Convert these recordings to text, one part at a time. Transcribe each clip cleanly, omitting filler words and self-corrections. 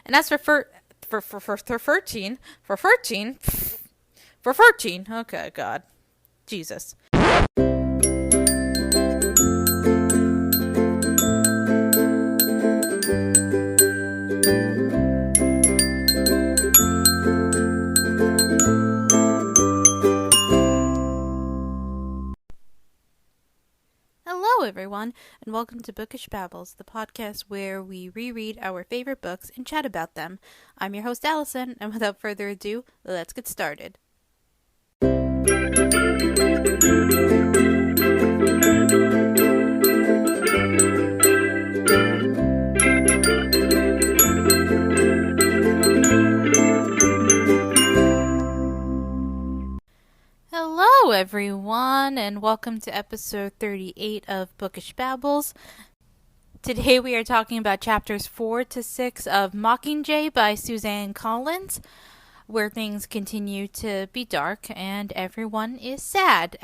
And as for 13, for 13, for 13, okay, God, Jesus. Hello, everyone, and welcome to Bookish Babbles, the podcast where we reread our favorite books and chat about them. I'm your host, Alyson, and without further ado, let's get started. Hello, everyone, and welcome to episode 38 of Bookish Babbles. Today we are talking about chapters 4 to 6 of Mockingjay by Suzanne Collins, where things continue to be dark and everyone is sad.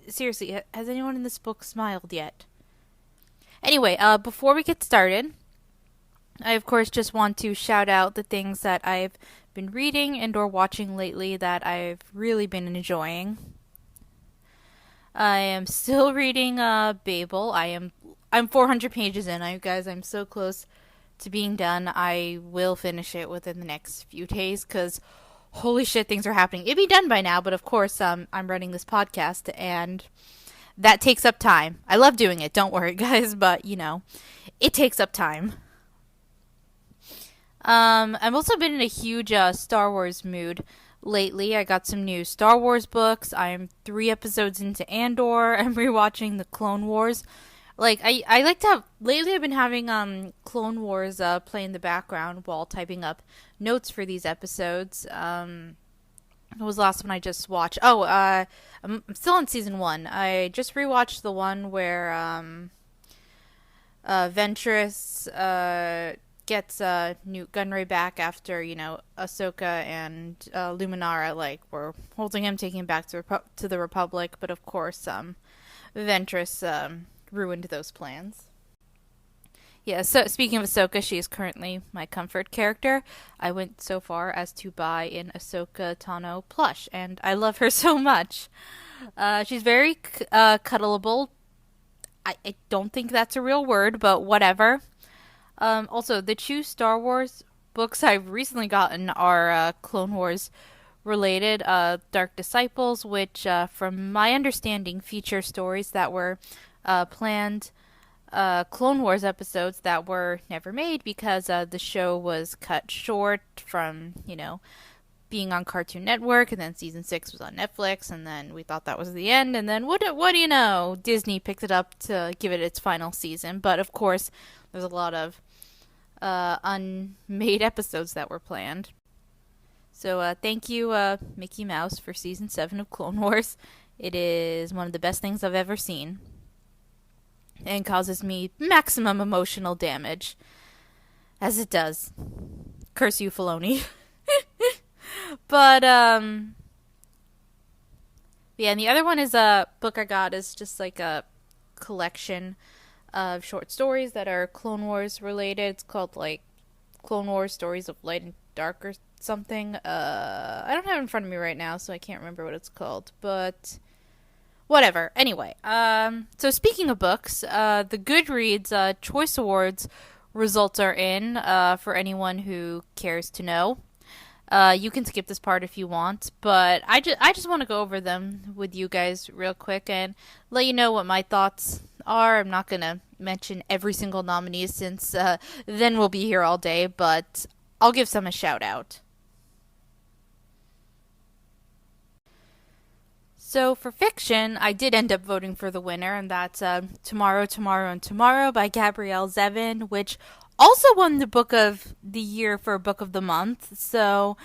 Seriously, has anyone in this book smiled yet? Anyway, before we get started, I of course just want to shout out the things that I've been reading and or watching lately that I've really been enjoying. I am still reading Babel. I'm 400 pages in. I'm so close to being done. I will finish it within the next few days because holy shit, things are happening. It'd be done by now, but of course I'm running this podcast and that takes up time. I love doing it, don't worry guys, but it takes up time. I've also been in a huge Star Wars mood lately. I got some new Star Wars books. I'm 3 episodes into Andor. I'm rewatching the Clone Wars. I like to have... Lately I've been having Clone Wars play in the background while typing up notes for these episodes. What was the last one I just watched? I'm still on season 1. I just rewatched the one where Ventress gets Newt Gunray back after, Ahsoka and Luminara, were holding him, taking him back to the Republic, but of course, Ventress ruined those plans. Yeah, so speaking of Ahsoka, she is currently my comfort character. I went so far as to buy an Ahsoka Tano plush, and I love her so much. She's very cuddleable. I don't think that's a real word, but whatever. Also, the 2 Star Wars books I've recently gotten are Clone Wars related. Dark Disciples, which, from my understanding, feature stories that were planned Clone Wars episodes that were never made because the show was cut short from, being on Cartoon Network, and then season 6 was on Netflix, and then we thought that was the end, and then what do you know? Disney picked it up to give it its final season, but of course, there's a lot of unmade episodes that were planned. So thank you, Mickey Mouse, for season 7 of Clone Wars. It is one of the best things I've ever seen, and causes me maximum emotional damage, as it does. Curse you, Filoni. But yeah, and the other one is a book I got is just like a collection of short stories that are Clone Wars related. It's called Clone Wars Stories of Light and Dark or something. I don't have it in front of me right now, so I can't remember what it's called, but whatever. Anyway, so speaking of books, the Goodreads Choice Awards results are in, for anyone who cares to know. You can skip this part if you want, but I just want to go over them with you guys real quick and let you know what my thoughts are. I'm not going to mention every single nominee since then we'll be here all day, but I'll give some a shout out. So for fiction, I did end up voting for the winner, and that's Tomorrow, Tomorrow, and Tomorrow by Gabrielle Zevin, which also won the Book of the Year for Book of the Month. So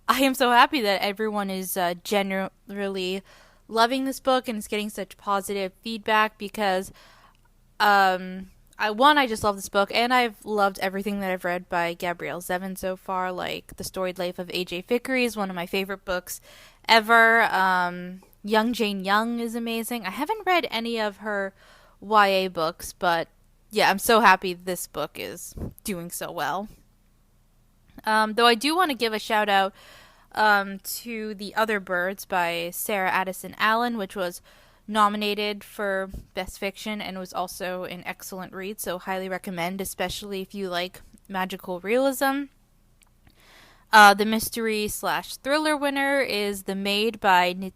I am so happy that everyone is generally loving this book and is getting such positive feedback because I just love this book, and I've loved everything that I've read by Gabrielle Zevin so far. Like The Storied Life of A.J. Vickery is one of my favorite books ever. Young Jane Young is amazing. I haven't read any of her YA books, but yeah, I'm so happy this book is doing so well. Though I do want to give a shout out to The Other Birds by Sarah Addison Allen, which was nominated for Best Fiction and was also an excellent read, so highly recommend, especially if you like magical realism. The mystery slash thriller winner is The Maid by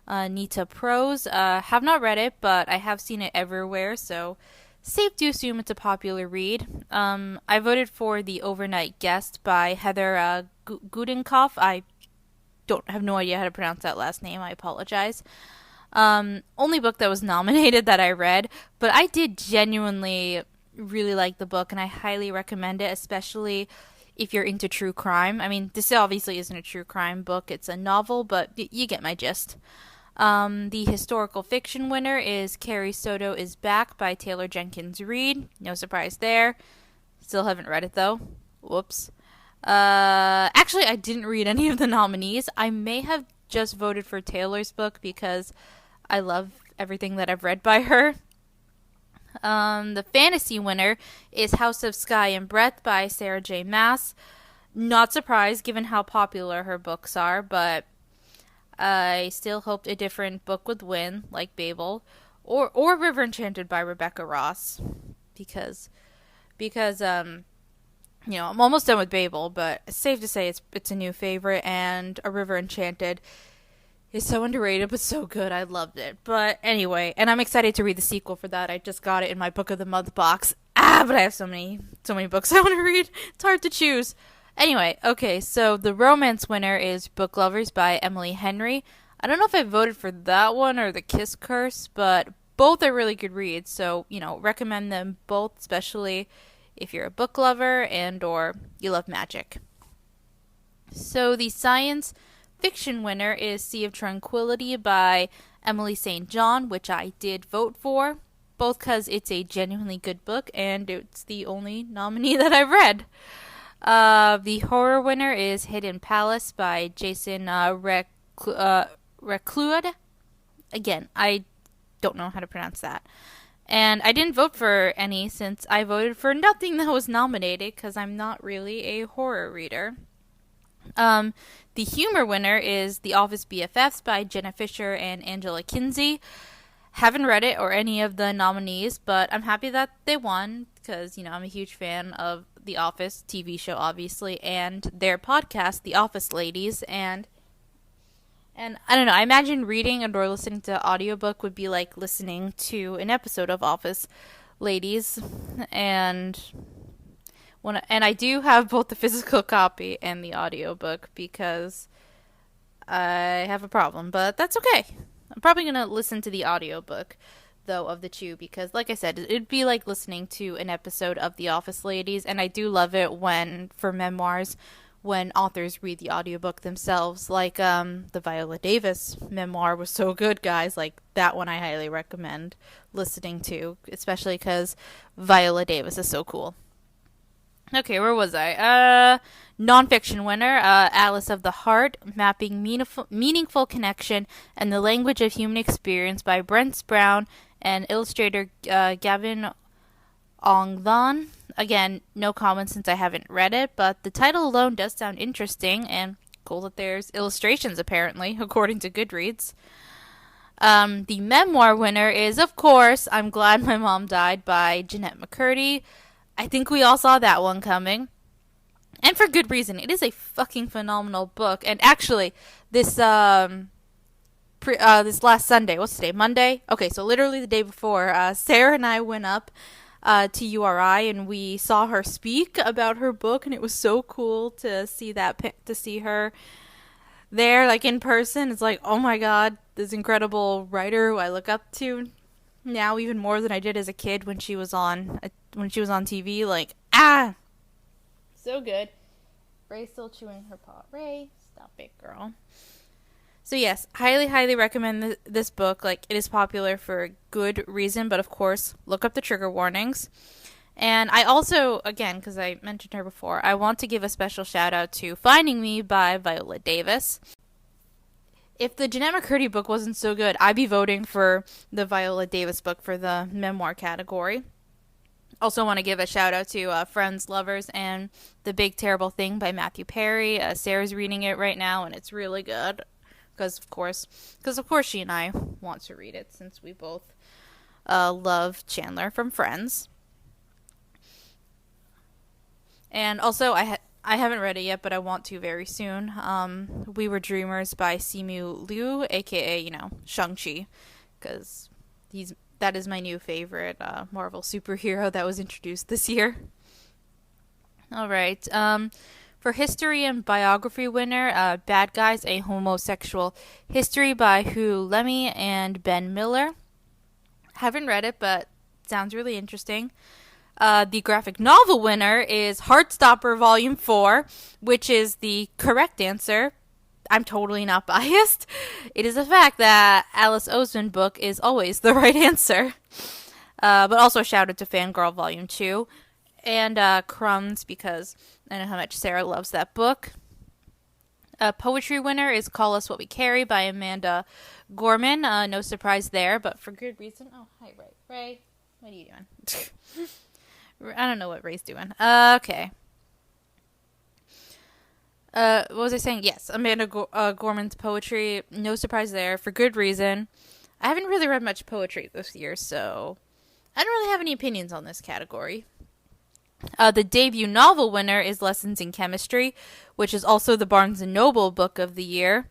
Nita Prose. Have not read it, but I have seen it everywhere, so safe to assume it's a popular read. I voted for The Overnight Guest by Heather Gudenkoff. I have no idea how to pronounce that last name. I apologize. Only book that was nominated that I read, but I did genuinely really like the book, and I highly recommend it, especially if you're into true crime. I mean, this obviously isn't a true crime book. It's a novel, but you get my gist. The historical fiction winner is Carrie Soto is Back by Taylor Jenkins Reid. No surprise there. Still haven't read it, though. Whoops. Actually, I didn't read any of the nominees. I may have just voted for Taylor's book because I love everything that I've read by her. The fantasy winner is House of Sky and Breath by Sarah J. Maas. Not surprised given how popular her books are, but I still hoped a different book would win, like Babel, or River Enchanted by Rebecca Ross, because I'm almost done with Babel, but it's safe to say it's a new favorite, and A River Enchanted is so underrated, but so good. I loved it. But anyway, and I'm excited to read the sequel for that. I just got it in my Book of the Month box. But I have so many books I want to read. It's hard to choose. Anyway, okay, so the romance winner is Book Lovers by Emily Henry. I don't know if I voted for that one or The Kiss Curse, but both are really good reads. So, recommend them both, especially if you're a book lover and or you love magic. So the science fiction winner is Sea of Tranquility by Emily St. John, which I did vote for, both because it's a genuinely good book and it's the only nominee that I've read. The horror winner is Hidden Palace by Jason Reclude. Again, I don't know how to pronounce that. And I didn't vote for any since I voted for nothing that was nominated because I'm not really a horror reader. The humor winner is The Office BFFs by Jenna Fischer and Angela Kinsey. Haven't read it or any of the nominees, but I'm happy that they won because, I'm a huge fan of The Office TV show, obviously, and their podcast, The Office Ladies, and I don't know, I imagine reading and or listening to audiobook would be like listening to an episode of Office Ladies, and I do have both the physical copy and the audiobook because I have a problem, but that's okay. I'm probably going to listen to the audiobook, though, of the two, because, like I said, it'd be like listening to an episode of The Office Ladies, and I do love it for memoirs, when authors read the audiobook themselves, like the Viola Davis memoir was so good, guys. Like, that one I highly recommend listening to, especially because Viola Davis is so cool. Okay, where was I? Nonfiction winner, Alice of the Heart, Mapping Meaningful Connection and the Language of Human Experience by Brent Brown and illustrator Gavin Ongvan. Again, no comments since I haven't read it, but the title alone does sound interesting, and cool that there's illustrations, apparently, according to Goodreads. The memoir winner is, of course, I'm Glad My Mom Died by Jeanette McCurdy. I think we all saw that one coming. And for good reason. It is a fucking phenomenal book. And actually, this last Sunday, what's today? Monday? Okay, so literally the day before, Sarah and I went up to URI and we saw her speak about her book, and it was so cool to see her there, like in person. It's like, oh my god, this incredible writer who I look up to now even more than I did as a kid when she was on TV. Like, so good. Ray's still chewing her paw. Ray, stop it, girl. So yes, highly recommend this book. Like, it is popular for a good reason, but of course, look up the trigger warnings. And I also, again, because I mentioned her before, I want to give a special shout out to Finding Me by Viola Davis. If the Jeanette McCurdy book wasn't so good, I'd be voting for the Viola Davis book for the memoir category. Also want to give a shout out to Friends, Lovers, and The Big Terrible Thing by Matthew Perry. Sarah's reading it right now, and it's really good. Because of course she and I want to read it since we both love Chandler from Friends. And also, I haven't read it yet, but I want to very soon. We Were Dreamers by Simu Liu, aka Shang-Chi, because that is my new favorite Marvel superhero that was introduced this year. All right. For history and biography winner, Bad Guys: A Homosexual History by Hugh Lemmy and Ben Miller. Haven't read it, but sounds really interesting. The graphic novel winner is Heartstopper Volume 4, which is the correct answer. I'm totally not biased. It is a fact that Alice Oseman book is always the right answer. But also shout out to Fangirl Volume 2 and Crumbs, because I know how much Sarah loves that book. Poetry winner is Call Us What We Carry by Amanda Gorman. No surprise there, but for good reason. Oh, hi, Ray. Ray, what are you doing? I don't know what Ray's doing. Okay. What was I saying? Yes, Amanda Gorman's poetry. No surprise there, for good reason. I haven't really read much poetry this year, so I don't really have any opinions on this category. The debut novel winner is Lessons in Chemistry, which is also the Barnes & Noble book of the year.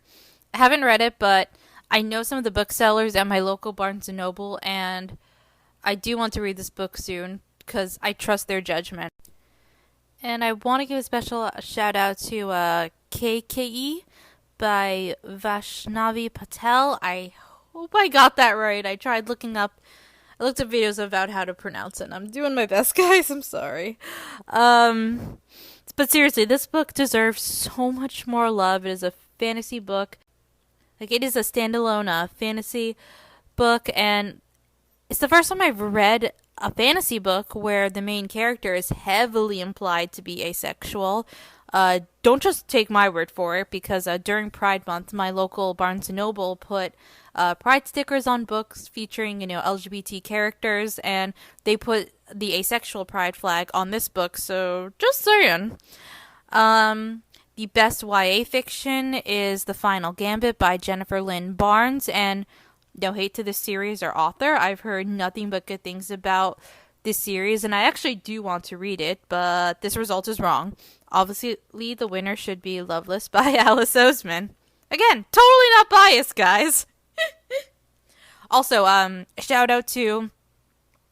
I haven't read it, but I know some of the booksellers at my local Barnes & Noble, and I do want to read this book soon because I trust their judgment. And I want to give a special shout out to KKE by Vaishnavi Patel. I hope I got that right. I looked up videos about how to pronounce it, and I'm doing my best, guys. I'm sorry. But seriously, this book deserves so much more love. It is a fantasy book. It is a standalone fantasy book, and it's the first time I've read a fantasy book where the main character is heavily implied to be asexual. Don't just take my word for it, because during Pride Month, my local Barnes & Noble put Pride stickers on books featuring, LGBT characters, and they put the asexual Pride flag on this book, so just saying. The best YA fiction is The Final Gambit by Jennifer Lynn Barnes, and no hate to this series or author. I've heard nothing but good things about this series, and I actually do want to read it, but this result is wrong. Obviously, the winner should be Loveless by Alice Oseman. Again, totally not biased, guys. Also, shout out to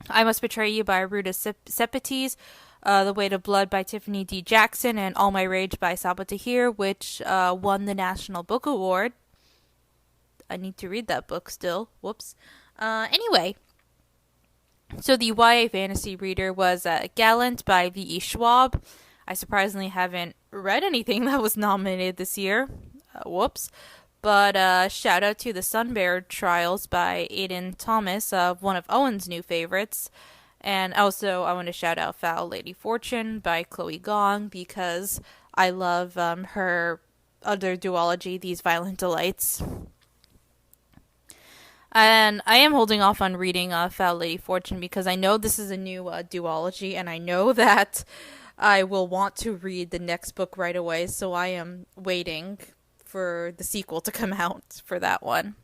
I Must Betray You by Ruta Sepetys, The Weight of Blood by Tiffany D. Jackson, and All My Rage by Sabaa Tahir, which won the National Book Award. I need to read that book still. Whoops. Anyway, so the YA fantasy reader was Gallant by V.E. Schwab. I surprisingly haven't read anything that was nominated this year. Whoops. But shout out to The Sunbear Trials by Aidan Thomas, one of Owen's new favorites. And also, I want to shout out Foul Lady Fortune by Chloe Gong, because I love her other duology, These Violent Delights. And I am holding off on reading Foul Lady Fortune because I know this is a new duology, and I know that I will want to read the next book right away, so I am waiting for the sequel to come out for that one.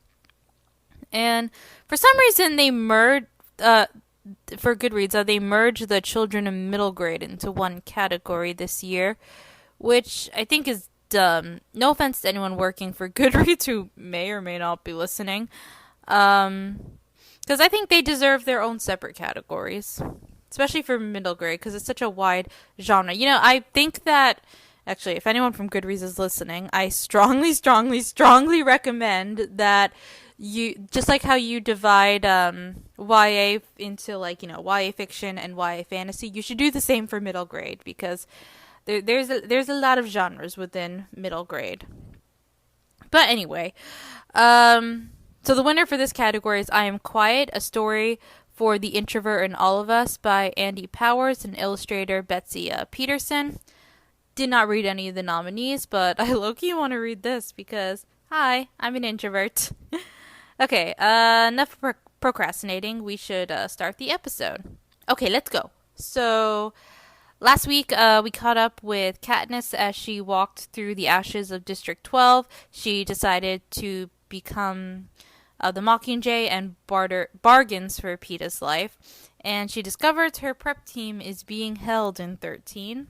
And for some reason, they merged, for Goodreads, they merged the children and middle grade into one category this year, which I think is dumb. No offense to anyone working for Goodreads who may or may not be listening. Because I think they deserve their own separate categories, especially for middle grade, because it's such a wide genre. I think that, actually, if anyone from Goodreads is listening, I strongly, strongly, strongly recommend that you, just like how you divide YA into, YA fiction and YA fantasy, you should do the same for middle grade, because there's a lot of genres within middle grade. But anyway, so the winner for this category is I Am Quiet, a story for the introvert in all of us by Andy Powers and illustrator Betsy Peterson. Did not read any of the nominees, but I low-key want to read this because, hi, I'm an introvert. Okay, enough procrastinating. We should start the episode. Okay, let's go. So last week, we caught up with Katniss as she walked through the ashes of District 12. She decided to become the Mockingjay and bargains for Peeta's life. And she discovers her prep team is being held in 13.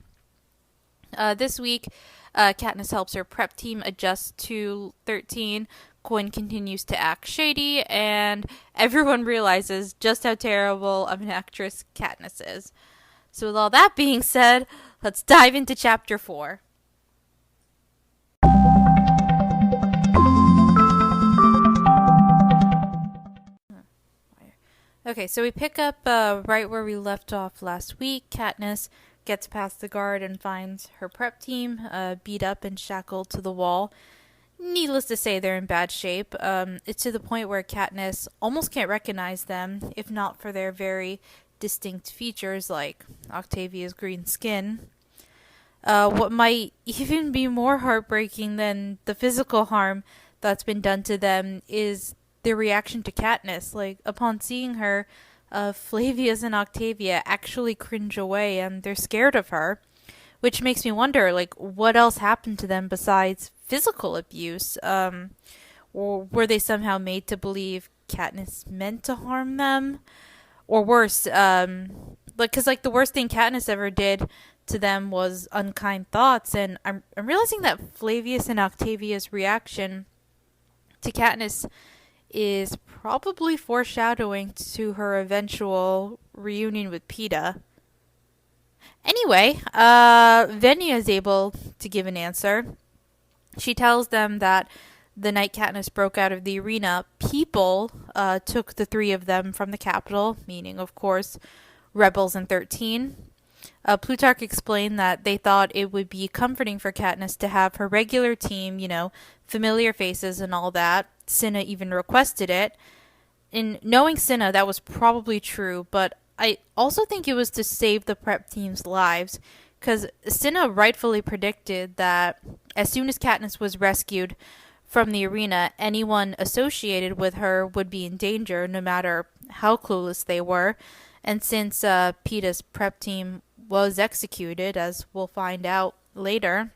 This week, Katniss helps her prep team adjust to 13. Quinn continues to act shady, and everyone realizes just how terrible of an actress Katniss is. So with all that being said, let's dive into Chapter 4. Okay, so we pick up right where we left off last week. Katniss gets past the guard and finds her prep team beat up and shackled to the wall. Needless to say, they're in bad shape. It's to the point where Katniss almost can't recognize them, if not for their very distinct features like Octavia's green skin. What might even be more heartbreaking than the physical harm that's been done to them is their reaction to Katniss. Like, upon seeing her, Flavius and Octavia actually cringe away and they're scared of her, which makes me wonder, like, what else happened to them besides physical abuse? Or were they somehow made to believe Katniss meant to harm them? Or worse, because the worst thing Katniss ever did to them was unkind thoughts, and I'm realizing that Flavius and Octavia's reaction to Katniss is probably foreshadowing to her eventual reunion with Peeta. Anyway, Venya is able to give an answer. She tells them that the night Katniss broke out of the arena, people took the three of them from the capital, meaning, of course, rebels in 13. Plutarch explained that they thought it would be comforting for Katniss to have her regular team, familiar faces and all that. Cinna even requested it. In knowing Cinna, that was probably true, but I also think it was to save the prep team's lives, because Cinna rightfully predicted that as soon as Katniss was rescued from the arena, anyone associated with her would be in danger, no matter how clueless they were. And since Peeta's prep team was executed, as we'll find out later,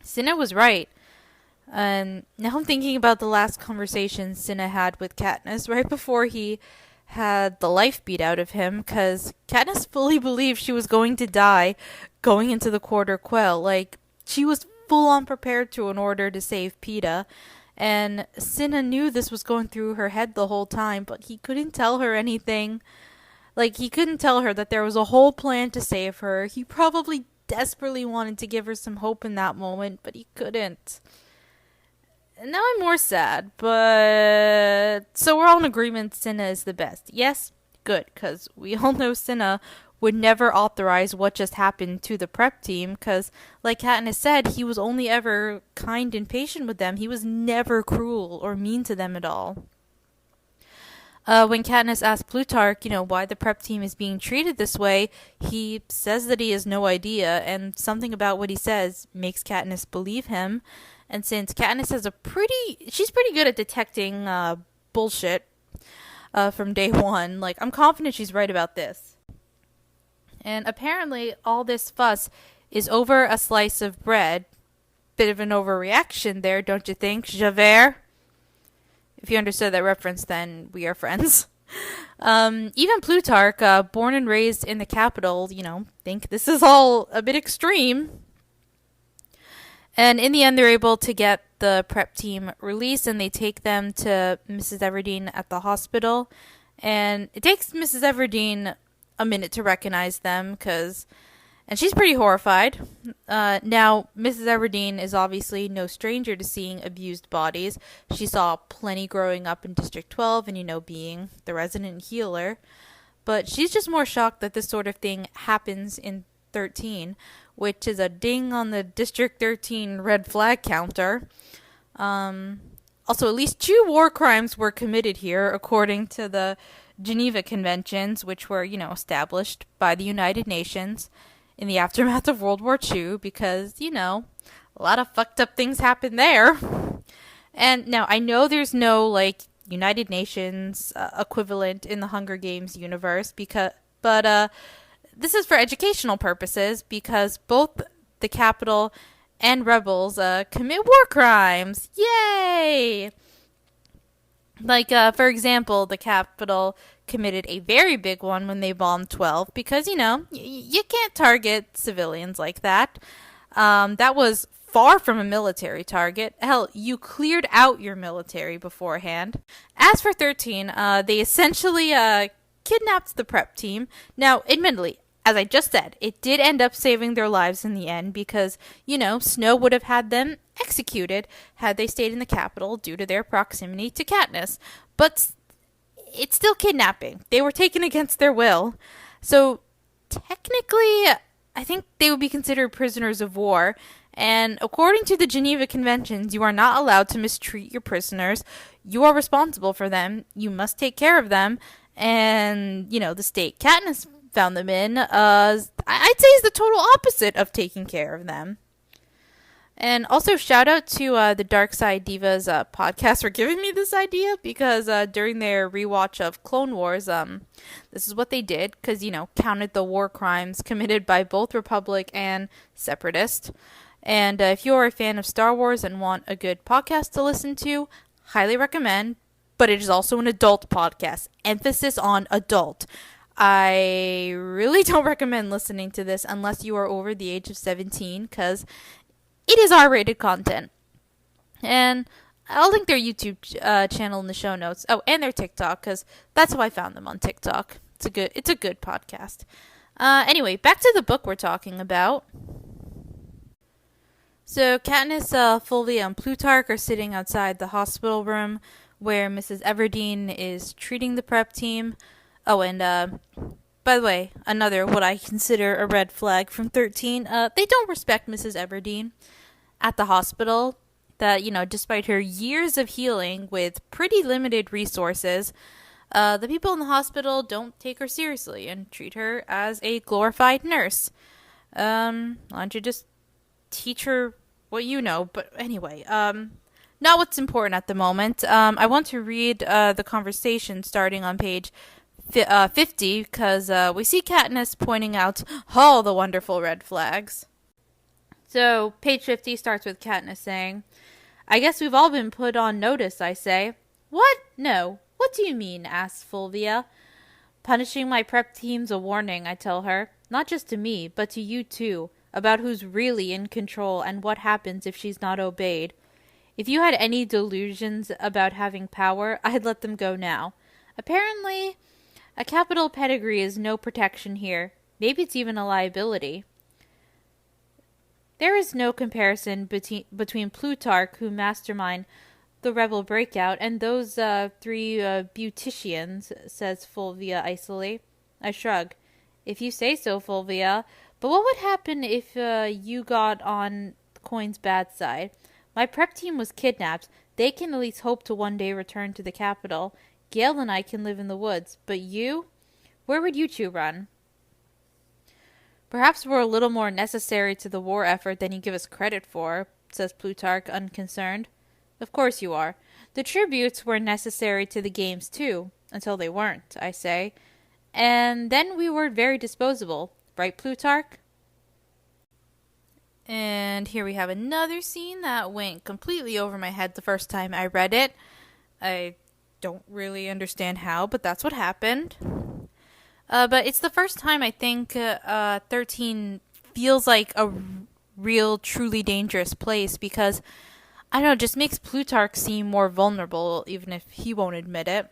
Cinna was right. And now I'm thinking about the last conversation Cinna had with Katniss right before he had the life beat out of him, because Katniss fully believed she was going to die going into the Quarter Quell. Like, she was full on prepared to in order to save Peeta, and Cinna knew this was going through her head the whole time, but he couldn't tell her anything. Like, he couldn't tell her that there was a whole plan to save her. He probably desperately wanted to give her some hope in that moment, but he couldn't. And now I'm more sad, but so we're all in agreement Cinna is the best. Yes? Good, because we all know Cinna would never authorize what just happened to the prep team, because, like Katniss said, he was only ever kind and patient with them. He was never cruel or mean to them at all. When Katniss asked Plutarch, why the prep team is being treated this way, he says that he has no idea, and something about what he says makes Katniss believe him. And since Katniss has she's pretty good at detecting bullshit from day one, like, I'm confident she's right about this. And apparently all this fuss is over a slice of bread. Bit of an overreaction there, don't you think, Javert? If you understood that reference, then we are friends. Even Plutarch, born and raised in the capital, think this is all a bit extreme. And in the end, they're able to get the prep team released, and they take them to Mrs. Everdeen at the hospital. And it takes Mrs. Everdeen a minute to recognize them, and she's pretty horrified. Now, Mrs. Everdeen is obviously no stranger to seeing abused bodies. She saw plenty growing up in District 12 and, being the resident healer. But she's just more shocked that this sort of thing happens in 13, which is a ding on the District 13 red flag counter. Also, at least 2 war crimes were committed here, according to the Geneva Conventions, which were, established by the United Nations in the aftermath of World War II, because, a lot of fucked up things happened there. And now, I know there's no, United Nations equivalent in the Hunger Games universe, but this is for educational purposes because both the Capitol and rebels commit war crimes. Yay! Like, for example, the Capitol committed a very big one when they bombed 12 because, you know, you can't target civilians like that. That was far from a military target. Hell, you cleared out your military beforehand. As for 13, they essentially kidnapped the prep team. Now, admittedly, as I just said, it did end up saving their lives in the end because, you know, Snow would have had them executed had they stayed in the capital due to their proximity to Katniss. But it's still kidnapping. They were taken against their will. So, technically, I think they would be considered prisoners of war. And according to the Geneva Conventions, you are not allowed to mistreat your prisoners. You are responsible for them. You must take care of them. And, you know, the state Katniss found them in, I'd say is the total opposite of taking care of them. And also shout out to the Dark Side Divas podcast for giving me this idea because during their rewatch of Clone Wars, this is what they did because, you know, counted the war crimes committed by both Republic and Separatist. And if you're a fan of Star Wars and want a good podcast to listen to, highly recommend. But it is also an adult podcast. Emphasis on adult. I really don't recommend listening to this unless you are over the age of 17 because it is R-rated content. And I'll link their YouTube channel in the show notes. Oh, and their TikTok because that's how I found them on TikTok. It's a good podcast. Anyway, back to the book we're talking about. So Katniss, Fulvia, and Plutarch are sitting outside the hospital room where Mrs. Everdeen is treating the prep team. Oh, and by the way, another what I consider a red flag from 13. They don't respect Mrs. Everdeen at the hospital. That, you know, despite her years of healing with pretty limited resources, the people in the hospital don't take her seriously and treat her as a glorified nurse. Why don't you just teach her what you know? But anyway, not what's important at the moment. I want to read the conversation starting on page 50 because we see Katniss pointing out all the wonderful red flags. So page 50 starts with Katniss saying, "I guess we've all been put on notice, I say." "What? No. What do you mean?" asks Fulvia. "Punishing my prep team's a warning," I tell her. "Not just to me, but to you too, about who's really in control and what happens if she's not obeyed. If you had any delusions about having power, I'd let them go now. Apparently, a capital pedigree is no protection here. Maybe it's even a liability. There is no comparison between Plutarch, who mastermind the rebel breakout, and those three beauticians," says Fulvia icily. I shrug. "If you say so, Fulvia. But what would happen if you got on Coin's bad side? My prep team was kidnapped. They can at least hope to one day return to the capital. Gale and I can live in the woods. But you? Where would you two run?" "Perhaps we're a little more necessary to the war effort than you give us credit for," says Plutarch, unconcerned. "Of course you are. The tributes were necessary to the games, too, until they weren't," I say. "And then we were very disposable. Right, Plutarch?" And here we have another scene that went completely over my head the first time I read it. I don't really understand how, but that's what happened. But it's the first time I think 13 feels like a real, truly dangerous place because, I don't know, it just makes Plutarch seem more vulnerable, even if he won't admit it.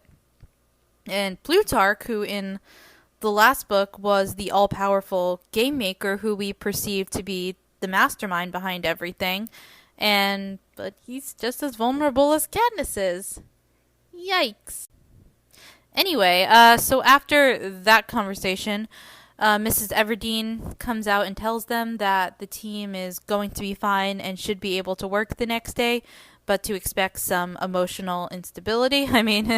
And Plutarch, who in the last book was the all-powerful game maker who we perceive to be the mastermind behind everything, but he's just as vulnerable as Katniss is. Yikes. Anyway, so after that conversation, Mrs. Everdeen comes out and tells them that the team is going to be fine and should be able to work the next day, but to expect some emotional instability. I mean,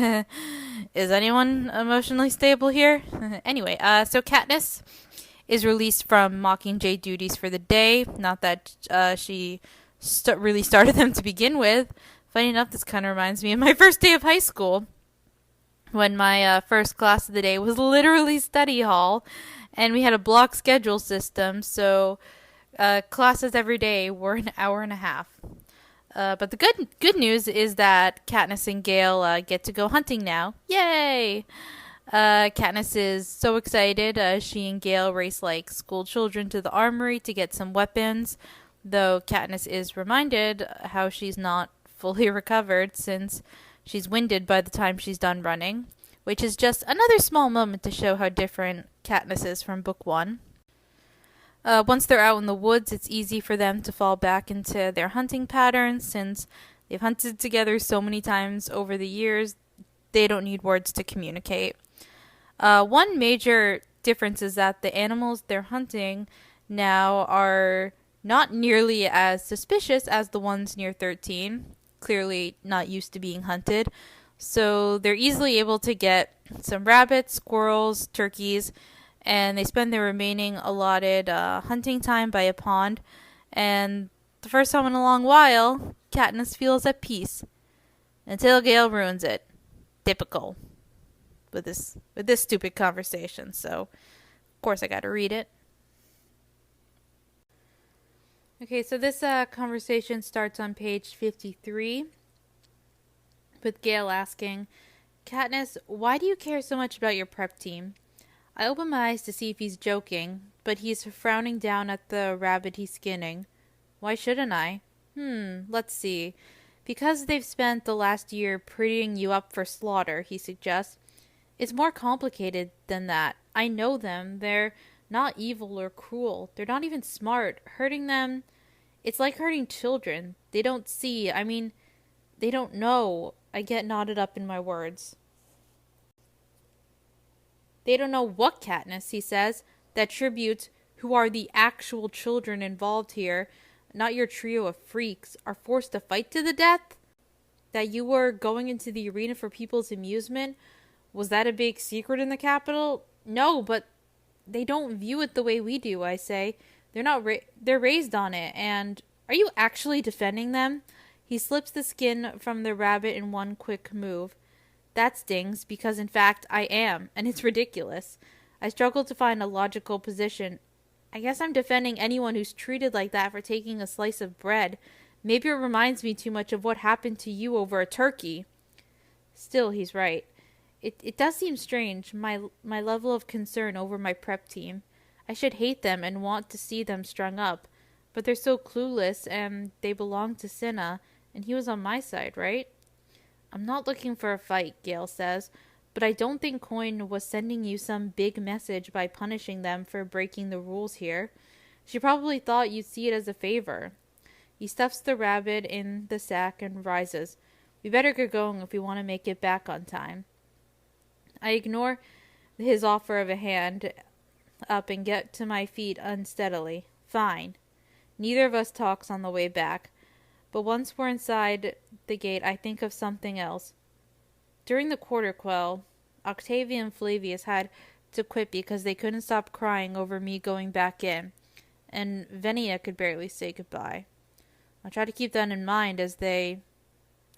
is anyone emotionally stable here? Anyway, so Katniss is released from Mockingjay duties for the day. Not that she really started them to begin with. Funny enough, this kind of reminds me of my first day of high school, when my first class of the day was literally study hall, And we had a block schedule system, so classes every day were an hour and a half. But the good news is that Katniss and Gale get to go hunting now. Yay! Katniss is so excited. She and Gale race like school children to the armory to get some weapons, though Katniss is reminded how she's not fully recovered since she's winded by the time she's done running, which is just another small moment to show how different Katniss is from Book 1. Once they're out in the woods, it's easy for them to fall back into their hunting patterns since they've hunted together so many times over the years, they don't need words to communicate. One major difference is that the animals they're hunting now are not nearly as suspicious as the ones near 13, clearly not used to being hunted. So they're easily able to get some rabbits, squirrels, turkeys, and they spend their remaining allotted hunting time by a pond. And the first time in a long while, Katniss feels at peace. Until Gale ruins it. Typical. With this stupid conversation. So, of course I gotta read it. Okay, so this conversation starts on page 53 with Gale asking, Katniss, why do you care so much about your prep team? I open my eyes to see if he's joking, but he's frowning down at the rabbit he's skinning. Why shouldn't I? Let's see. Because they've spent the last year prettying you up for slaughter, he suggests. It's more complicated than that. I know them. They're not evil or cruel. They're not even smart. Hurting them, it's like hurting children. They don't see. I mean, they don't know. I get knotted up in my words. They don't know what, Katniss, he says. That tributes, who are the actual children involved here, not your trio of freaks, are forced to fight to the death? That you were going into the arena for people's amusement? Was that a big secret in the capital? No, but they don't view it the way we do, I say. They're raised on it, and are you actually defending them? He slips the skin from the rabbit in one quick move. That stings, because in fact I am, and it's ridiculous. I struggle to find a logical position. I guess I'm defending anyone who's treated like that for taking a slice of bread. Maybe it reminds me too much of what happened to you over a turkey. Still, he's right. It does seem strange, my level of concern over my prep team. I should hate them and want to see them strung up, but they're so clueless, and they belong to Cinna, and he was on my side, right? I'm not looking for a fight, Gale says, but I don't think Coin was sending you some big message by punishing them for breaking the rules here. She probably thought you'd see it as a favor. He stuffs the rabbit in the sack and rises. We better get going if we want to make it back on time. I ignore his offer of a hand up and get to my feet unsteadily. Fine. Neither of us talks on the way back. But once we're inside the gate, I think of something else. During the quarter quell, Octavia and Flavius had to quit because they couldn't stop crying over me going back in, and Venia could barely say goodbye. I'll try to keep that in mind as they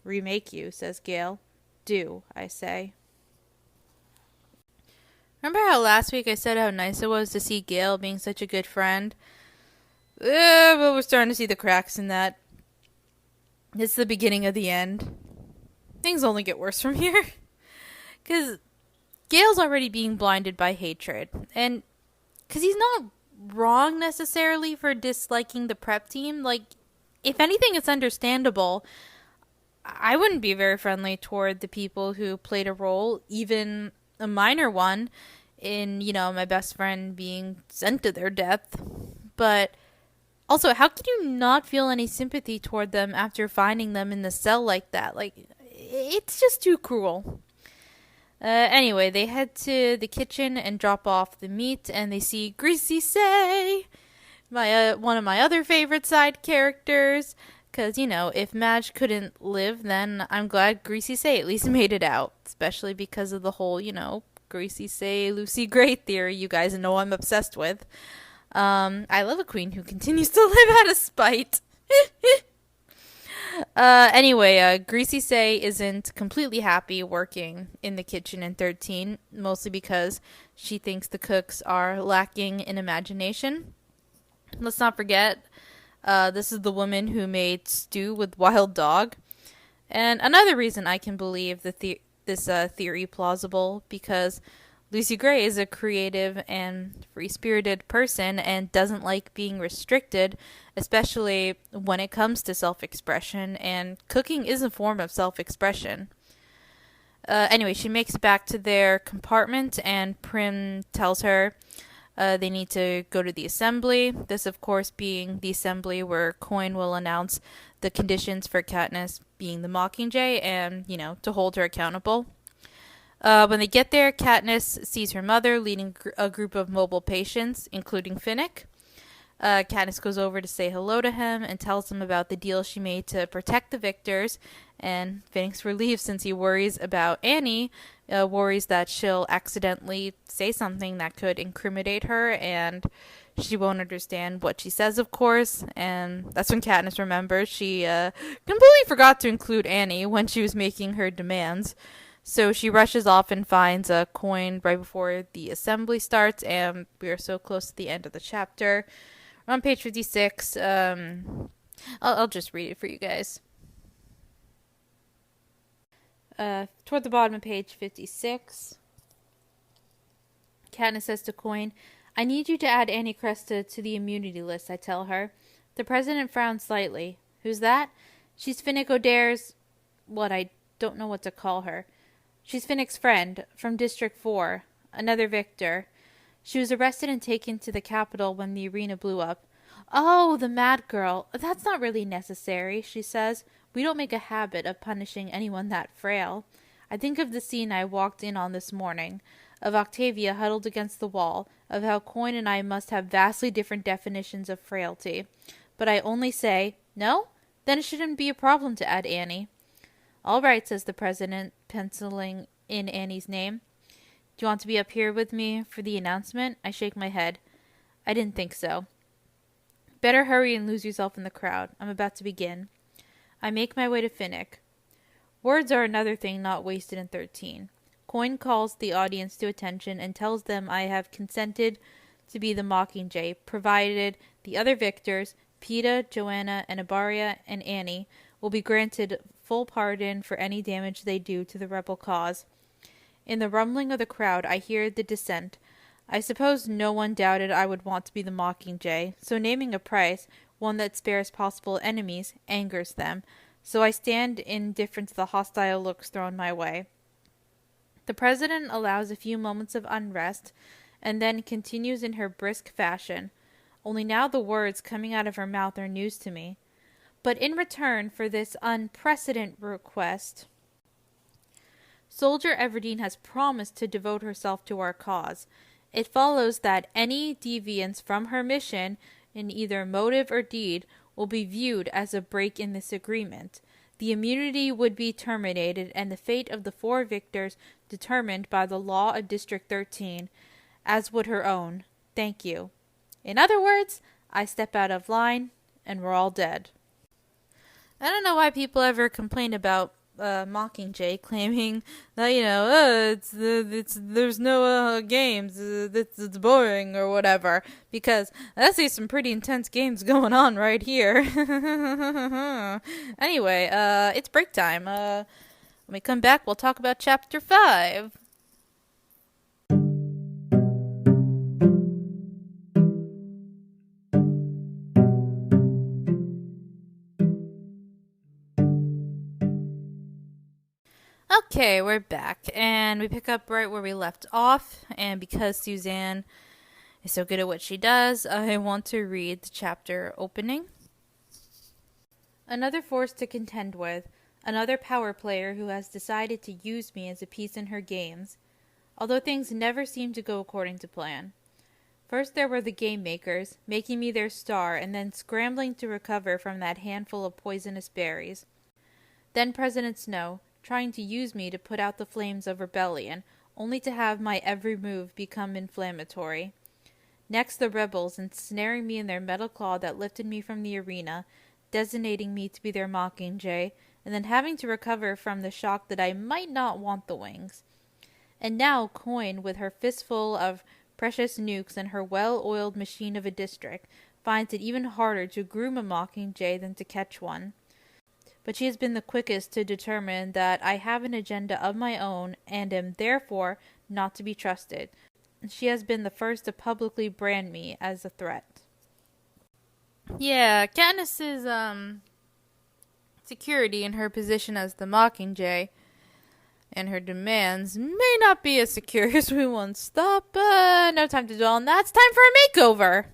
remake you, says Gale. Do, I say. Remember how last week I said how nice it was to see Gale being such a good friend? But we're starting to see the cracks in that. It's the beginning of the end. Things only get worse from here. Because Gale's already being blinded by hatred. And because he's not wrong necessarily for disliking the prep team. Like, if anything, it's understandable. I wouldn't be very friendly toward the people who played a role, even a minor one, in, my best friend being sent to their death. But also, how could you not feel any sympathy toward them after finding them in the cell like that? Like, it's just too cruel. Anyway, they head to the kitchen and drop off the meat, and they see Greasy Say, one of my other favorite side characters. Because, if Madge couldn't live, then I'm glad Greasy Say at least made it out. Especially because of the whole, Greasy Say, Lucy Gray theory you guys know I'm obsessed with. I love a queen who continues to live out of spite. Anyway, Greasy Say isn't completely happy working in the kitchen in 13, mostly because She thinks the cooks are lacking in imagination. Let's not forget, this is the woman who made stew with wild dog. And another reason I can believe this theory plausible, because Lucy Gray is a creative and free-spirited person and doesn't like being restricted, especially when it comes to self-expression, and cooking is a form of self-expression. Anyway, she makes it back to their compartment, and Prim tells her they need to go to the assembly. This, of course, being the assembly where Coin will announce the conditions for Katniss being the Mockingjay and, to hold her accountable. When they get there, Katniss sees her mother leading a group of mobile patients, including Finnick. Katniss goes over to say hello to him and tells him about the deal she made to protect the victors, and Finnick's relieved since he worries about Annie, worries that she'll accidentally say something that could incriminate her, and she won't understand what she says, of course, and that's when Katniss remembers she completely forgot to include Annie when she was making her demands. So she rushes off and finds a coin right before the assembly starts, and we are so close to the end of the chapter. We're on page 56. I'll just read it for you guys. Toward the bottom of page 56, Katniss says to Coin, "I need you to add Annie Cresta to the immunity list," I tell her. The president frowns slightly. "Who's that?" "She's Finnick Odair's..." I don't know what to call her. "She's Finnick's friend, from District 4, another victor. She was arrested and taken to the Capitol when the arena blew up." "Oh, the mad girl. That's not really necessary," she says. "We don't make a habit of punishing anyone that frail." I think of the scene I walked in on this morning, of Octavia huddled against the wall, of how Coin and I must have vastly different definitions of frailty. But I only say, "No? Then it shouldn't be a problem to add Annie." "All right," says the president, penciling in Annie's name. "Do you want to be up here with me for the announcement?" I shake my head. "I didn't think so." "Better hurry and lose yourself in the crowd. I'm about to begin." I make my way to Finnick. Words are another thing not wasted in 13. Coin calls the audience to attention and tells them I have consented to be the Mockingjay, provided the other victors, Peeta, Joanna, and Abaria, and Annie, will be granted full pardon for any damage they do to the rebel cause. In the rumbling of the crowd, I hear the dissent. I suppose no one doubted I would want to be the Mockingjay, so naming a price, one that spares possible enemies, angers them, so I stand indifferent to the hostile looks thrown my way. The president allows a few moments of unrest, and then continues in her brisk fashion, only now the words coming out of her mouth are news to me. "But in return for this unprecedented request, Soldier Everdeen has promised to devote herself to our cause. It follows that any deviance from her mission, in either motive or deed, will be viewed as a break in this agreement. The immunity would be terminated and the fate of the 4 victors determined by the law of District 13, as would her own. Thank you. In other words, I step out of line, and we're all dead." I don't know why people ever complain about Mockingjay, claiming that, there's no games, it's boring or whatever, because I see some pretty intense games going on right here. Anyway, it's break time. When we come back, we'll talk about Chapter 5. Okay, we're back, and we pick up right where we left off, and because Suzanne is so good at what she does, I want to read the chapter opening. Another force to contend with, another power player who has decided to use me as a piece in her games, although things never seem to go according to plan. First there were the game makers, making me their star and then scrambling to recover from that handful of poisonous berries. Then President Snow, trying to use me to put out the flames of rebellion, only to have my every move become inflammatory. Next the rebels, ensnaring me in their metal claw that lifted me from the arena, designating me to be their Mockingjay, and then having to recover from the shock that I might not want the wings. And now Coin, with her fistful of precious nukes and her well-oiled machine of a district, finds it even harder to groom a Mockingjay than to catch one. But she has been the quickest to determine that I have an agenda of my own and am therefore not to be trusted. She has been the first to publicly brand me as a threat. Yeah, Katniss's security in her position as the Mockingjay and her demands may not be as secure as we once thought, but no time to dwell on that. It's time for a makeover.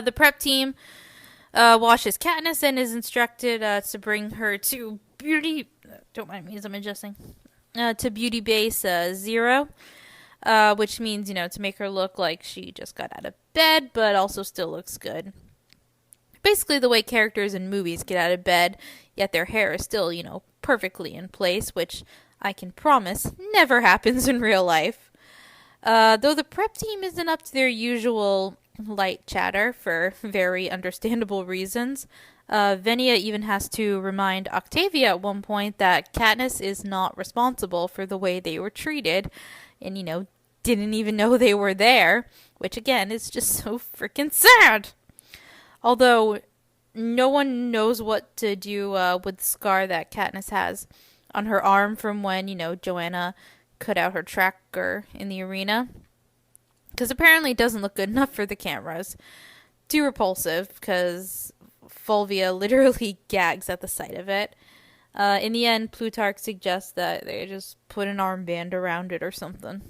The prep team washes Katniss and is instructed to bring her to beauty. Don't mind me as I'm adjusting. To beauty base 0, which means, to make her look like she just got out of bed, but also still looks good. Basically the way characters in movies get out of bed, yet their hair is still, perfectly in place, which I can promise never happens in real life. Though the prep team isn't up to their usual light chatter for very understandable reasons. Venia even has to remind Octavia at one point that Katniss is not responsible for the way they were treated and, didn't even know they were there, which again is just so freaking sad. Although no one knows what to do with the scar that Katniss has on her arm from when, Joanna cut out her tracker in the arena. Because apparently it doesn't look good enough for the cameras. Too repulsive, because Fulvia literally gags at the sight of it. In the end, Plutarch suggests that they just put an armband around it or something.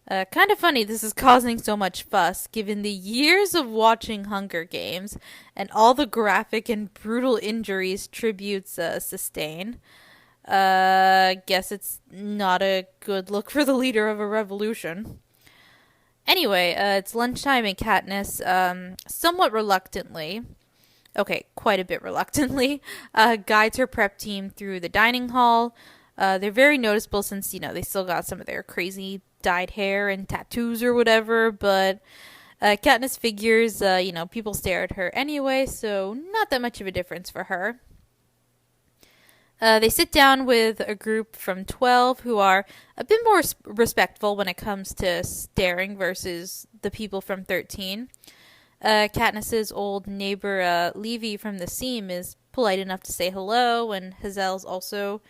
Kind of funny this is causing so much fuss, given the years of watching Hunger Games and all the graphic and brutal injuries tributes sustain. Guess it's not a good look for the leader of a revolution. Anyway, it's lunchtime and Katniss, somewhat reluctantly, quite a bit reluctantly, guides her prep team through the dining hall. They're very noticeable since, they still got some of their crazy dyed hair and tattoos or whatever, but Katniss figures, people stare at her anyway, so not that much of a difference for her. They sit down with a group from 12 who are a bit more respectful when it comes to staring versus the people from 13. Katniss's old neighbor, Levy from the Seam, is polite enough to say hello, and Hazel's also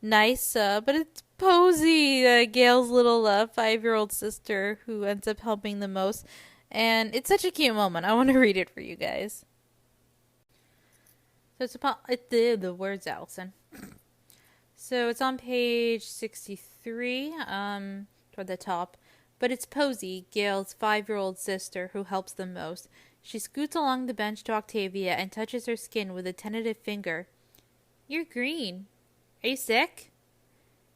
nice, but it's Posey, Gail's little 5-year-old sister, who ends up helping the most, and it's such a cute moment. I want to read it for you guys. So it's the words, Alyson. So it's on page 63, toward the top. But it's Posey, Gail's 5-year-old sister, who helps them most. She scoots along the bench to Octavia and touches her skin with a tentative finger. You're green. Are you sick?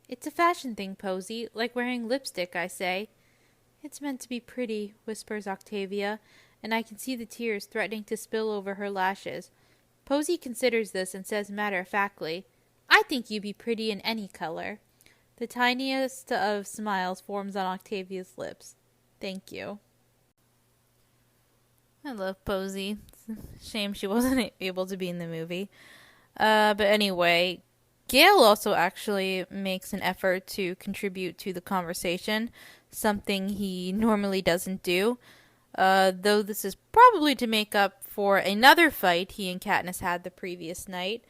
It's a fashion thing, Posey, like wearing lipstick, I say. It's meant to be pretty, whispers Octavia, and I can see the tears threatening to spill over her lashes. Posey considers this and says matter-of-factly, I think you'd be pretty in any color. The tiniest of smiles forms on Octavia's lips. Thank you. I love Posey. It's a shame she wasn't able to be in the movie. But anyway, Gale also actually makes an effort to contribute to the conversation, something he normally doesn't do. Though this is probably to make up for another fight he and Katniss had the previous night.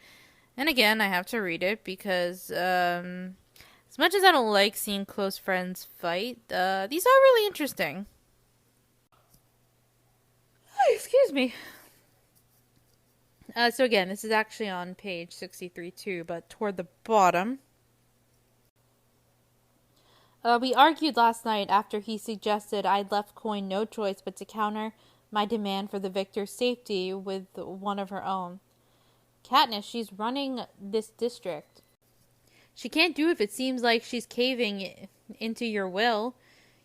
And again, I have to read it because as much as I don't like seeing close friends fight, these are really interesting. Oh, excuse me. So again, this is actually on page 63 too, but toward the bottom. We argued last night after he suggested I'd left Coin no choice but to counter my demand for the victor's safety with one of her own. Katniss, she's running this district. She can't do it if it seems like she's caving into your will.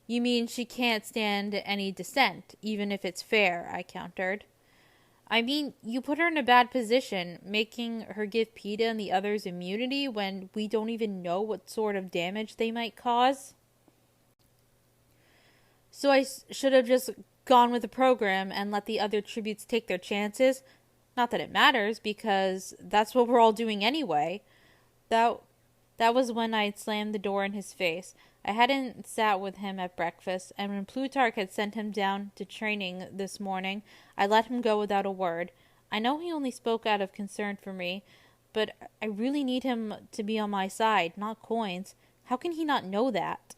You mean she can't stand any dissent, even if it's fair, I countered. I mean, you put her in a bad position, making her give Peeta and the others immunity when we don't even know what sort of damage they might cause. So I should have just gone with the program and let the other tributes take their chances. Not that it matters, because that's what we're all doing anyway. That That was when I'd slammed the door in his face. I hadn't sat with him at breakfast, and when Plutarch had sent him down to training this morning, I let him go without a word. I know he only spoke out of concern for me, but I really need him to be on my side, not Coin's. How can he not know that?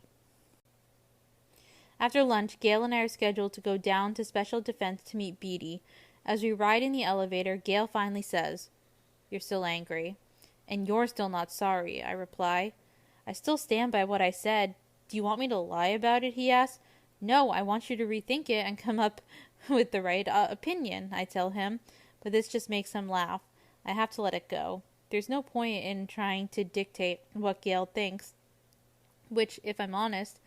After lunch, Gale and I are scheduled to go down to Special Defense to meet Beatty. As we ride in the elevator, Gale finally says, "You're still angry." "And you're still not sorry," I reply. "I still stand by what I said. Do you want me to lie about it?" he asks. "No, I want you to rethink it and come up with the right opinion," I tell him. But this just makes him laugh. I have to let it go. There's no point in trying to dictate what Gale thinks, which, if I'm honest,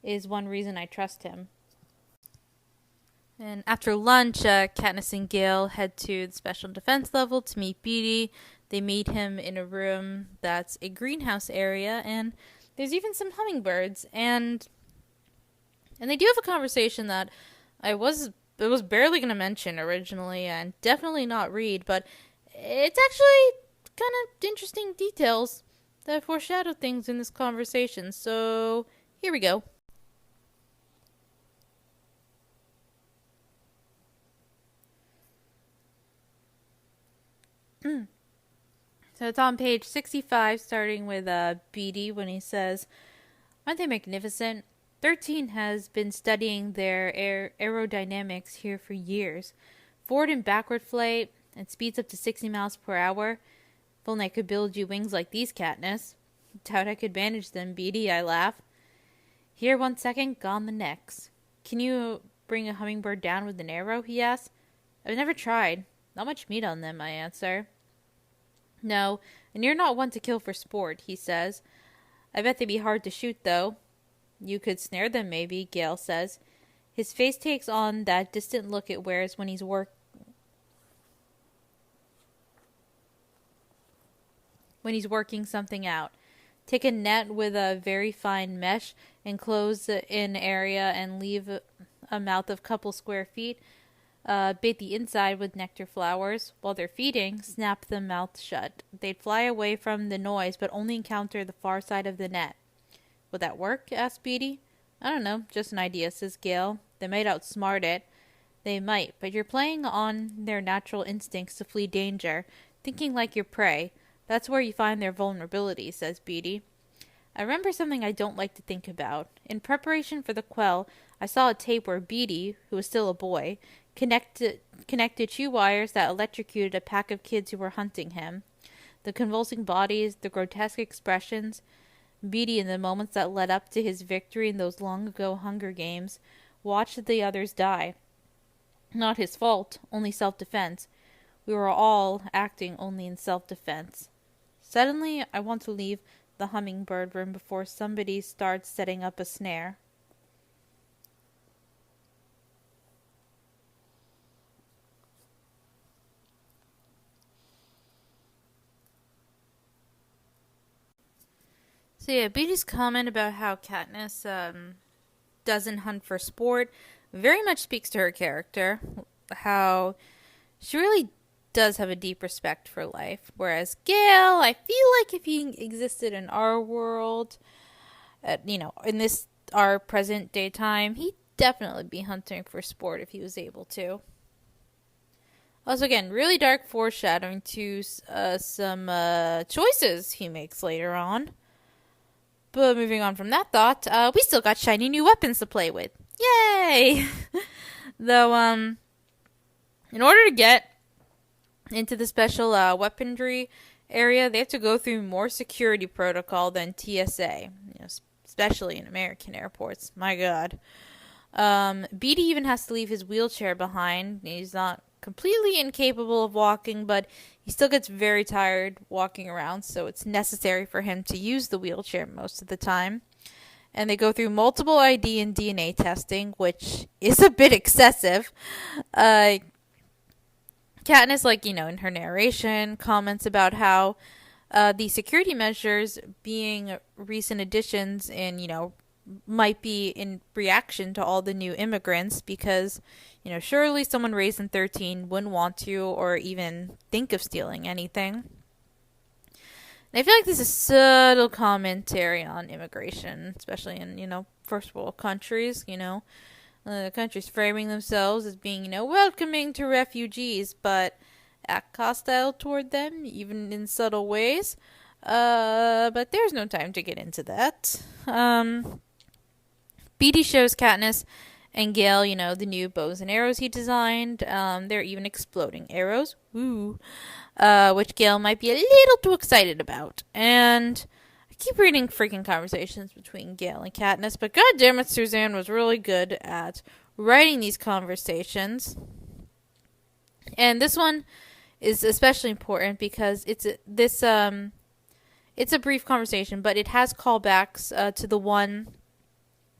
is one reason I trust him. And after lunch, Katniss and Gale head to the special defense level to meet Beatty. They meet him in a room that's a greenhouse area, and there's even some hummingbirds. And they do have a conversation that I was barely going to mention originally, and definitely not read, but it's actually kind of interesting details that foreshadow things in this conversation. So here we go. So it's on page 65, starting with Beatty, when he says, "Aren't they magnificent? 13 has been studying their aerodynamics here for years. Forward and backward flight, and speeds up to 60 miles per hour. If only I could build you wings like these, Katniss." "Doubt I could manage them, Beatty," I laugh. "Here 1 second, gone the next." "Can you bring a hummingbird down with an arrow?" he asks. "I've never tried. Not much meat on them," I answer. "No, and you're not one to kill for sport," he says. "I bet they'd be hard to shoot, though." "You could snare them, maybe," Gale says. His face takes on that distant look it wears when he's working something out. "Take a net with a very fine mesh, enclose an area, and leave a mouth of couple square feet. Bait the inside with nectar flowers. While they're feeding, snap the mouth shut. They'd fly away from the noise, but only encounter the far side of the net." "Would that work?" asks Beatty. "I don't know, just an idea," says Gale. "They might outsmart it." "They might, but you're playing on their natural instincts to flee danger, thinking like your prey. That's where you find their vulnerability," says Beatty. I remember something I don't like to think about. In preparation for the quell, I saw a tape where Beatty, who was still a boy, connected two wires that electrocuted a pack of kids who were hunting him. The convulsing bodies, the grotesque expressions, Beatty in the moments that led up to his victory in those long-ago Hunger Games, watched the others die. Not his fault, only self-defense. We were all acting only in self-defense. Suddenly, I want to leave the hummingbird room before somebody starts setting up a snare. So yeah, Beatty's comment about how Katniss doesn't hunt for sport very much speaks to her character. How she really does have a deep respect for life. Whereas Gale, I feel like if he existed in our world, in this our present day time, he'd definitely be hunting for sport if he was able to. Also, again, really dark foreshadowing to some choices he makes later on. But moving on from that thought, we still got shiny new weapons to play with. Yay! Though, in order to get into the special weaponry area, they have to go through more security protocol than TSA, especially in American airports. My God. Beatty even has to leave his wheelchair behind. He's not completely incapable of walking, but he still gets very tired walking around, so it's necessary for him to use the wheelchair most of the time. And they go through multiple ID and DNA testing, which is a bit excessive. Katniss, in her narration, comments about how the security measures being recent additions in, might be in reaction to all the new immigrants because, surely someone raised in 13 wouldn't want to or even think of stealing anything. And I feel like this is subtle commentary on immigration, especially in, first world countries, countries framing themselves as being, welcoming to refugees, but act hostile toward them, even in subtle ways. But there's no time to get into that. Beatty shows Katniss and Gale, the new bows and arrows he designed. They're even exploding arrows. Woo. Which Gale might be a little too excited about. And I keep reading freaking conversations between Gale and Katniss, but goddammit, Suzanne was really good at writing these conversations. And this one is especially important because it's a brief conversation, but it has callbacks to the one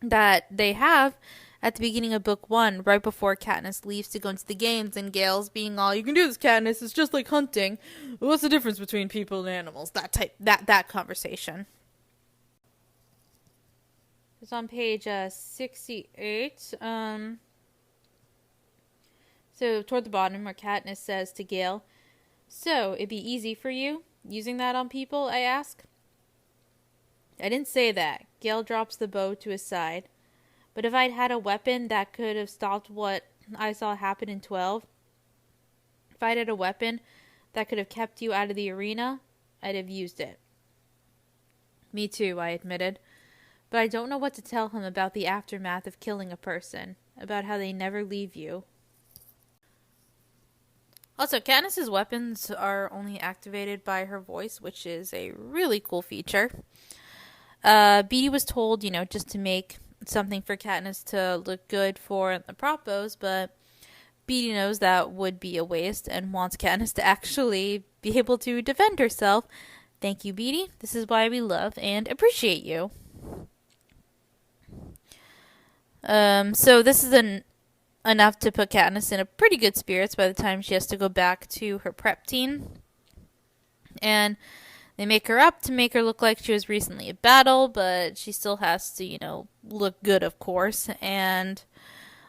that they have at the beginning of book 1, right before Katniss leaves to go into the games, and Gale's being all, "You can do this, Katniss. It's just like hunting. What's the difference between people and animals?" That conversation. It's on page 68. So toward the bottom, where Katniss says to Gale, "So it'd be easy for you using that on people?" I ask. "I didn't say that." Gale drops the bow to his side. "But if I'd had a weapon that could have stopped what I saw happen in 12, if I'd had a weapon that could have kept you out of the arena, I'd have used it." "Me too," I admitted. "But I don't know what to tell him about the aftermath of killing a person, about how they never leave you." Also, Katniss's weapons are only activated by her voice, which is a really cool feature. Beatty was told, just to make something for Katniss to look good for the propos, but Beatty knows that would be a waste and wants Katniss to actually be able to defend herself. Thank you, Beatty. This is why we love and appreciate you. So this is enough to put Katniss in a pretty good spirits by the time she has to go back to her prep team. And they make her up to make her look like she was recently at battle, but she still has to, look good, of course. And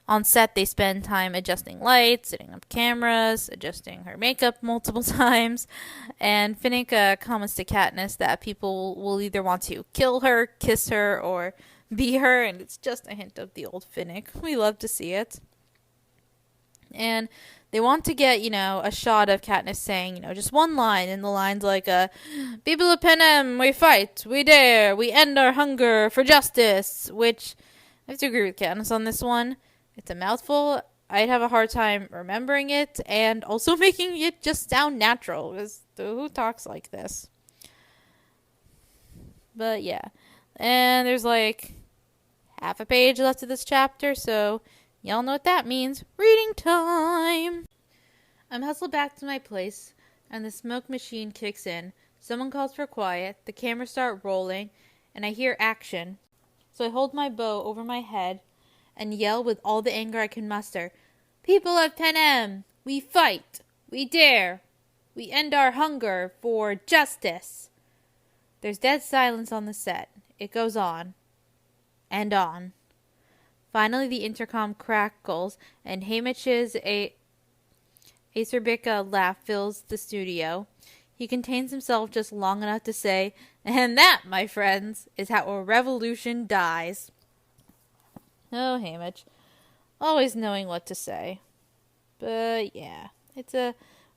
on set, they spend time adjusting lights, setting up cameras, adjusting her makeup multiple times. And Finnick comments to Katniss that people will either want to kill her, kiss her, or be her, and it's just a hint of the old Finnick. We love to see it. And they want to get, a shot of Katniss saying, just one line, and the line's like, "People of Panem, we fight, we dare, we end our hunger for justice," which I have to agree with Katniss on this one. It's a mouthful. I'd have a hard time remembering it, and also making it just sound natural, because who talks like this? But yeah. And there's like half a page left of this chapter, so y'all know what that means. Reading time! I'm hustled back to my place, and the smoke machine kicks in. Someone calls for quiet, the cameras start rolling, and I hear action. So I hold my bow over my head and yell with all the anger I can muster, "People of Panem, we fight, we dare, we end our hunger for justice." There's dead silence on the set. It goes on. And on. Finally, the intercom crackles, and Haymitch's acerbic laugh fills the studio. He contains himself just long enough to say, "And that, my friends, is how a revolution dies." Oh, Haymitch. Always knowing what to say. But, yeah.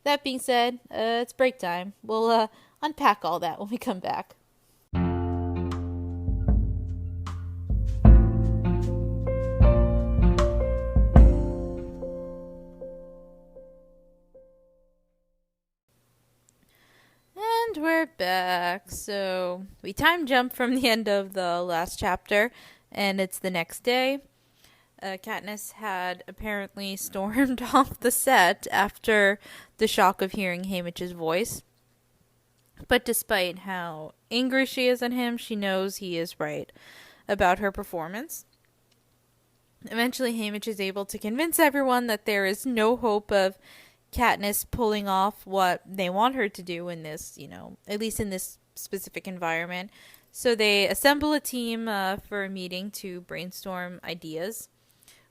That being said, it's break time. We'll unpack all that when we come back. And we're back. So we time jump from the end of the last chapter, and it's the next day. Katniss had apparently stormed off the set after the shock of hearing Haymitch's voice. But despite how angry she is at him, she knows he is right about her performance. Eventually, Haymitch is able to convince everyone that there is no hope of Katniss pulling off what they want her to do in this, at least in this specific environment. So they assemble a team for a meeting to brainstorm ideas,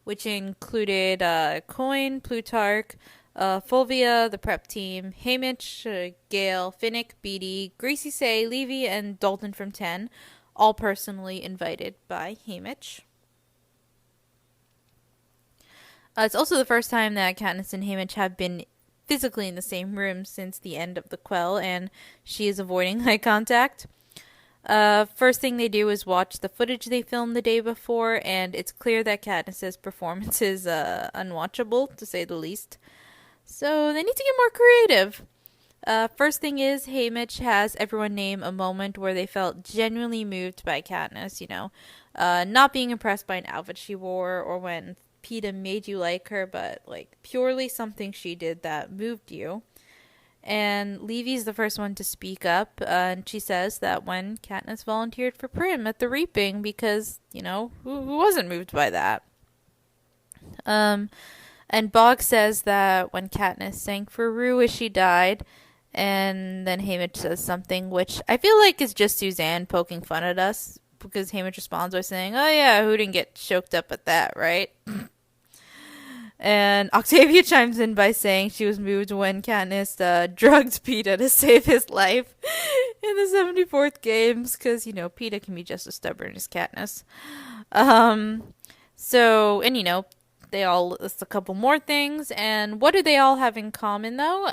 which included Coin, Plutarch, Fulvia, the prep team, Haymitch, Gail, Finnick, Beatty, Gracie Say, Levy, and Dalton from 10, all personally invited by Haymitch. It's also the first time that Katniss and Haymitch have been physically in the same room since the end of the Quell, and she is avoiding eye contact. First thing they do is watch the footage they filmed the day before, and it's clear that Katniss's performance is unwatchable, to say the least. So they need to get more creative. First thing is, Haymitch has everyone name a moment where they felt genuinely moved by Katniss, not being impressed by an outfit she wore, or when Peeta made you like her, but like purely something she did that moved you. And Levy's the first one to speak up, and she says that when Katniss volunteered for Prim at the Reaping, because, who wasn't moved by that? And Boggs says that when Katniss sang for Rue as she died, and then Haymitch says something which I feel like is just Suzanne poking fun at us, because Haymitch responds by saying, "Oh yeah, who didn't get choked up at that, right?" And Octavia chimes in by saying she was moved when Katniss drugged Peeta to save his life in the 74th games, because, Peeta can be just as stubborn as Katniss. They all list a couple more things, and what do they all have in common, though?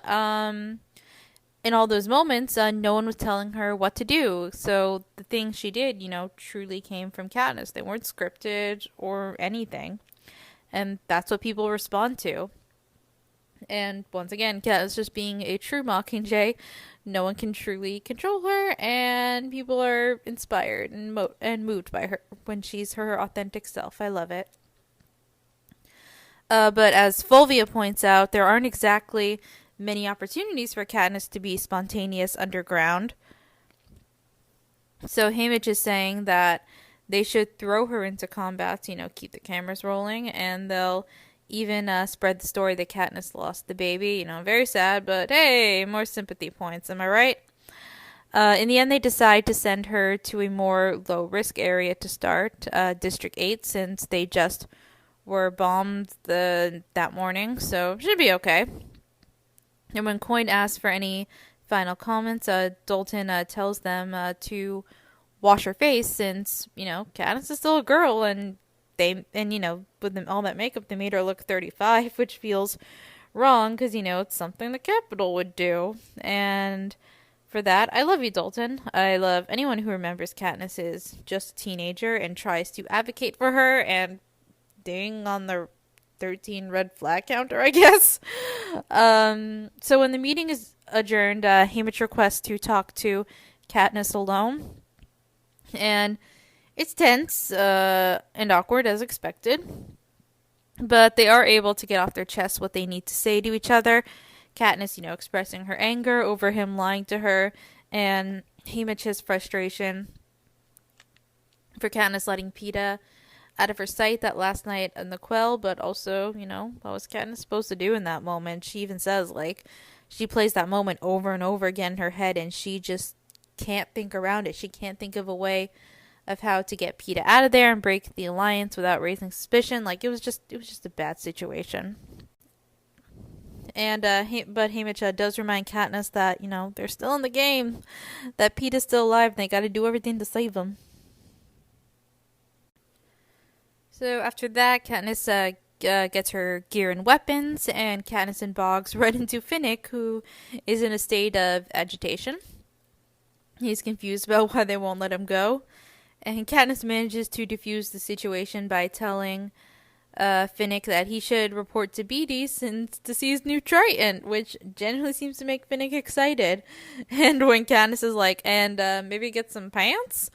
In all those moments, no one was telling her what to do, so the things she did, truly came from Katniss. They weren't scripted or anything. And that's what people respond to. And once again, Katniss just being a true Mockingjay. No one can truly control her, and people are inspired and moved by her when she's her authentic self. I love it. But as Fulvia points out, there aren't exactly many opportunities for Katniss to be spontaneous underground. So Haymitch is saying that they should throw her into combat, keep the cameras rolling, and they'll even spread the story that Katniss lost the baby. Very sad, but hey, more sympathy points, am I right? In the end, they decide to send her to a more low-risk area to start, District 8, since they just were bombed that morning, so it should be okay. And when Coin asks for any final comments, Dalton tells them to wash her face, since Katniss is still a girl, and with all that makeup they made her look 35, which feels wrong because it's something the Capitol would do. And for that, I love you, Dalton. I love anyone who remembers Katniss is just a teenager and tries to advocate for her, and ding on the 13 red flag counter, I guess. So when the meeting is adjourned, Haymitch requests to talk to Katniss alone. And it's tense and awkward as expected. But they are able to get off their chests what they need to say to each other. Katniss, expressing her anger over him lying to her. And Haymitch's frustration for Katniss letting Peeta out of her sight that last night in the Quell. But also, what was Katniss supposed to do in that moment? She even says, she plays that moment over and over again in her head, and she just can't think around it. She can't think of a way of how to get Peeta out of there and break the alliance without raising suspicion. It was just a bad situation. And but Haymitch does remind Katniss that they're still in the game, that Peeta's still alive, and they got to do everything to save him. So after that, Katniss gets her gear and weapons, and Katniss and Boggs run into Finnick, who is in a state of agitation. He's confused about why they won't let him go. And Katniss manages to defuse the situation by telling Finnick that he should report to Beatty to see his new trident, which genuinely seems to make Finnick excited. And when Katniss is like, and maybe get some pants?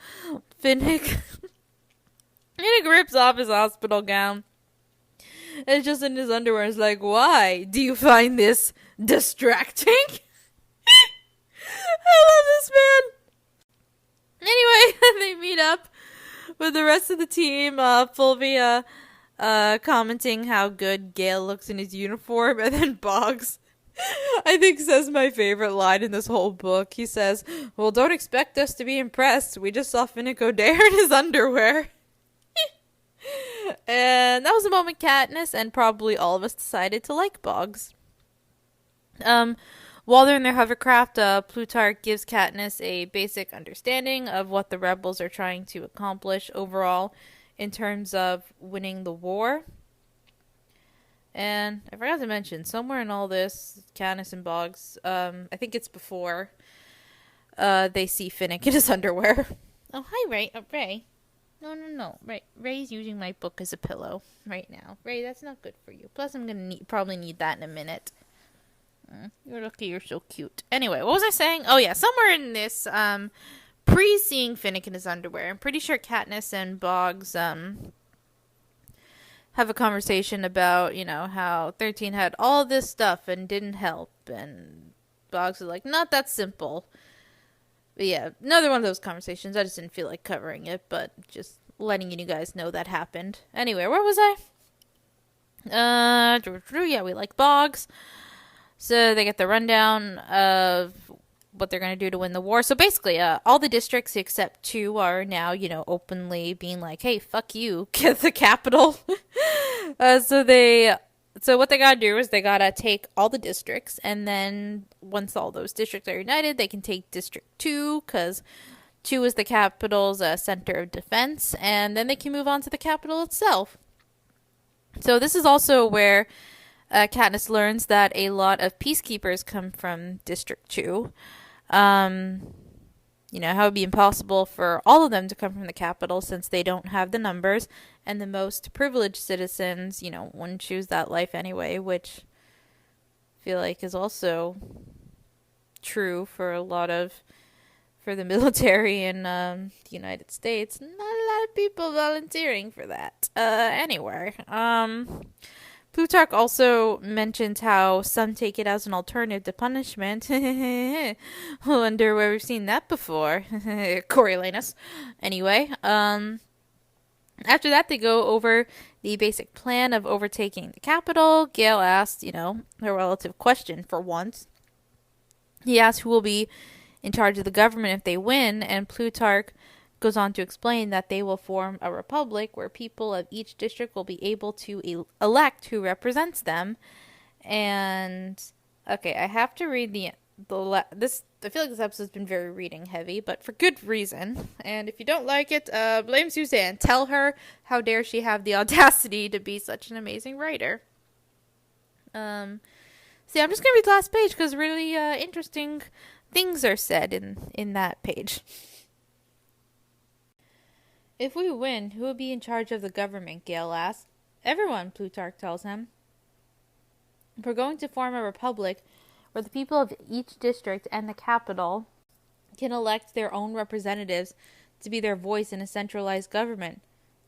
Finnick rips off his hospital gown. It's just in his underwear. It's like, why? Do you find this distracting? I love this man. Anyway, they meet up with the rest of the team. Fulvia commenting how good Gale looks in his uniform, and then Boggs, I think, says my favorite line in this whole book. He says, "Well, don't expect us to be impressed. We just saw Finnick O'Dare in his underwear." And that was the moment Katniss and probably all of us decided to like Boggs. Um, while they're in their hovercraft, Plutarch gives Katniss a basic understanding of what the rebels are trying to accomplish overall in terms of winning the war. And I forgot to mention, somewhere in all this, Katniss and Boggs, I think it's before, they see Finnick in his underwear. Oh, hi, Ray. Ray. No. Ray's using my book as a pillow right now. Ray, that's not good for you. Plus, I'm gonna probably need that in a minute. You're lucky you're so cute. Anyway, what was I saying? Oh, yeah, somewhere in this, pre-seeing Finnick in his underwear, I'm pretty sure Katniss and Boggs, have a conversation about, how 13 had all this stuff and didn't help, and Boggs is like, not that simple. But yeah, another one of those conversations. I just didn't feel like covering it, but just letting you guys know that happened. Anyway, where was I? Yeah, we like Boggs. So they get the rundown of what they're going to do to win the war. So basically, all the districts except 2 are now, openly being like, hey, fuck you, get the capital. So what they got to do is they got to take all the districts, and then once all those districts are united, they can take District 2, because 2 is the capital's center of defense, and then they can move on to the capital itself. So this is also where Katniss learns that a lot of peacekeepers come from District 2. How it would be impossible for all of them to come from the capital since they don't have the numbers, and the most privileged citizens, wouldn't choose that life anyway, which I feel like is also true for the military in the United States. Not a lot of people volunteering for that. Anyway, Plutarch also mentions how some take it as an alternative to punishment. Wonder where we've seen that before. Coriolanus. Anyway, after that they go over the basic plan of overtaking the capital. Gale asked, a relative question for once. He asked who will be in charge of the government if they win, and Plutarch goes on to explain that they will form a republic where people of each district will be able to elect who represents them. And okay, I have to read this. I feel like this episode's been very reading heavy, but for good reason. And if you don't like it, blame Suzanne. Tell her how dare she have the audacity to be such an amazing writer. See, I'm just gonna read the last page because really interesting things are said in that page. If we win, who will be in charge of the government? Gale asks. Everyone, Plutarch tells him. We're going to form a republic where the people of each district and the capital can elect their own representatives to be their voice in a centralized government.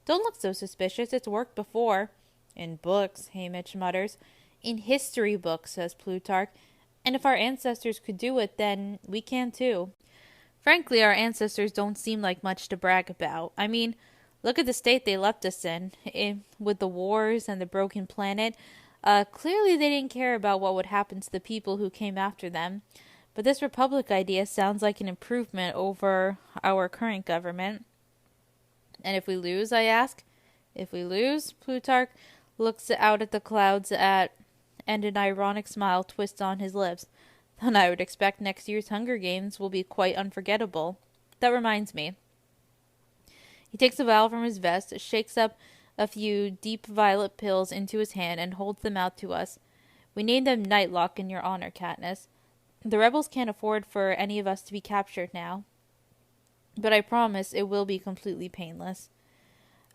Don't look so suspicious. It's worked before. In books, Haymitch mutters. In history books, says Plutarch. And if our ancestors could do it, then we can too. Frankly, our ancestors don't seem like much to brag about. I mean, look at the state they left us in with the wars and the broken planet. Clearly they didn't care about what would happen to the people who came after them. But this republic idea sounds like an improvement over our current government. And if we lose, I ask? If we lose, Plutarch looks out at the clouds and an ironic smile twists on his lips. Then I would expect next year's Hunger Games will be quite unforgettable. That reminds me. He takes a vial from his vest, shakes up a few deep violet pills into his hand, and holds them out to us. We named them Nightlock in your honor, Katniss. The rebels can't afford for any of us to be captured now. But I promise it will be completely painless.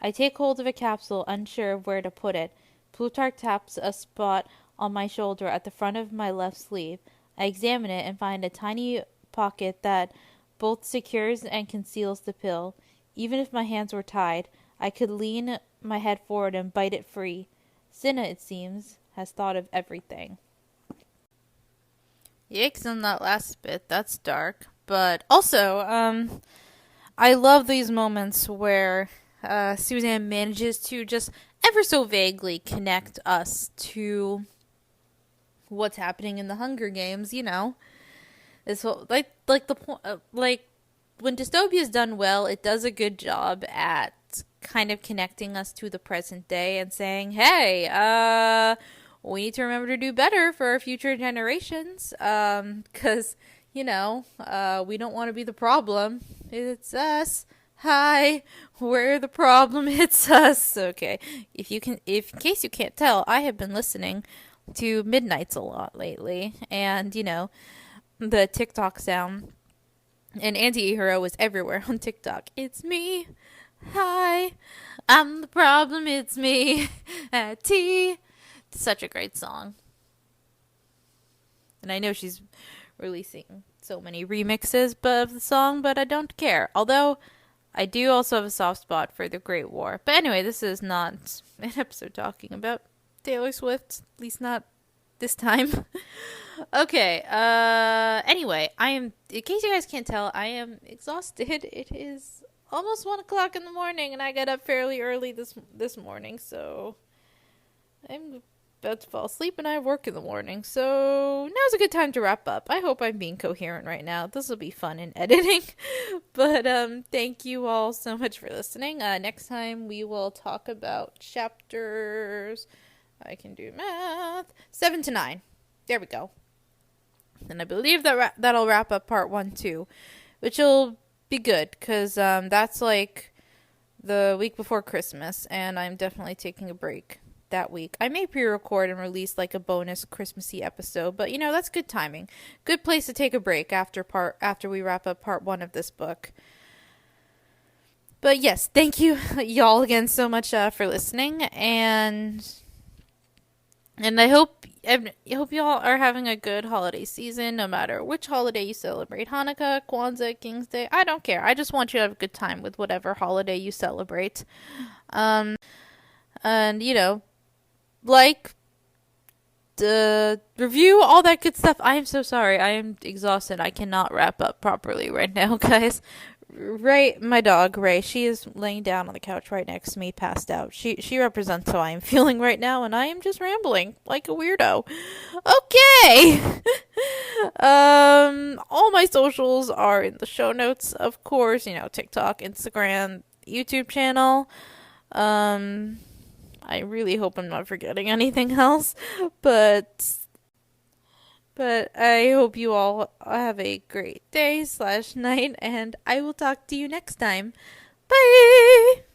I take hold of a capsule, unsure of where to put it. Plutarch taps a spot on my shoulder at the front of my left sleeve. I examine it and find a tiny pocket that both secures and conceals the pill. Even if my hands were tied, I could lean my head forward and bite it free. Cinna, it seems, has thought of everything. Yikes on that last bit. That's dark. But also, I love these moments where Suzanne manages to just ever so vaguely connect us to what's happening in the Hunger Games, This whole, like the point, when dystopia is done well, it does a good job at kind of connecting us to the present day and saying, hey, we need to remember to do better for our future generations. Because, we don't want to be the problem. It's us. Hi, we're the problem. It's us. Okay. If in case you can't tell, I have been listening to Midnights a lot lately. And, the TikTok sound. And Anti-Hero was everywhere on TikTok. It's me. Hi. I'm the problem. It's me. T. Such a great song. And I know she's releasing so many remixes of the song, but I don't care. Although, I do also have a soft spot for the Great War. But anyway, this is not an episode talking about Taylor Swift. At least not this time. Okay, anyway, in case you guys can't tell, I am exhausted. It is almost 1 o'clock in the morning, and I got up fairly early this morning, so I'm about to fall asleep, and I have work in the morning, so now's a good time to wrap up. I hope I'm being coherent right now. This will be fun in editing, but thank you all so much for listening. Next time we will talk about chapters, I can do math, 7 to 9. There we go. And I believe that'll wrap up part 1 too, which will be good, because that's like the week before Christmas, and I'm definitely taking a break that week. I may pre-record and release like a bonus Christmassy episode, but that's good timing. Good place to take a break after we wrap up part 1 of this book. But yes, thank you y'all again so much for listening, and I hope y'all are having a good holiday season, no matter which holiday you celebrate. Hanukkah, Kwanzaa, King's Day, I don't care. I just want you to have a good time with whatever holiday you celebrate. And like, the review, all that good stuff. I am so sorry. I am exhausted. I cannot wrap up properly right now, guys. Ray, my dog, Ray, she is laying down on the couch right next to me, passed out. She represents how I am feeling right now, and I am just rambling like a weirdo. Okay! All my socials are in the show notes, of course, TikTok, Instagram, YouTube channel. I really hope I'm not forgetting anything else, but I hope you all have a great day / night, and I will talk to you next time. Bye!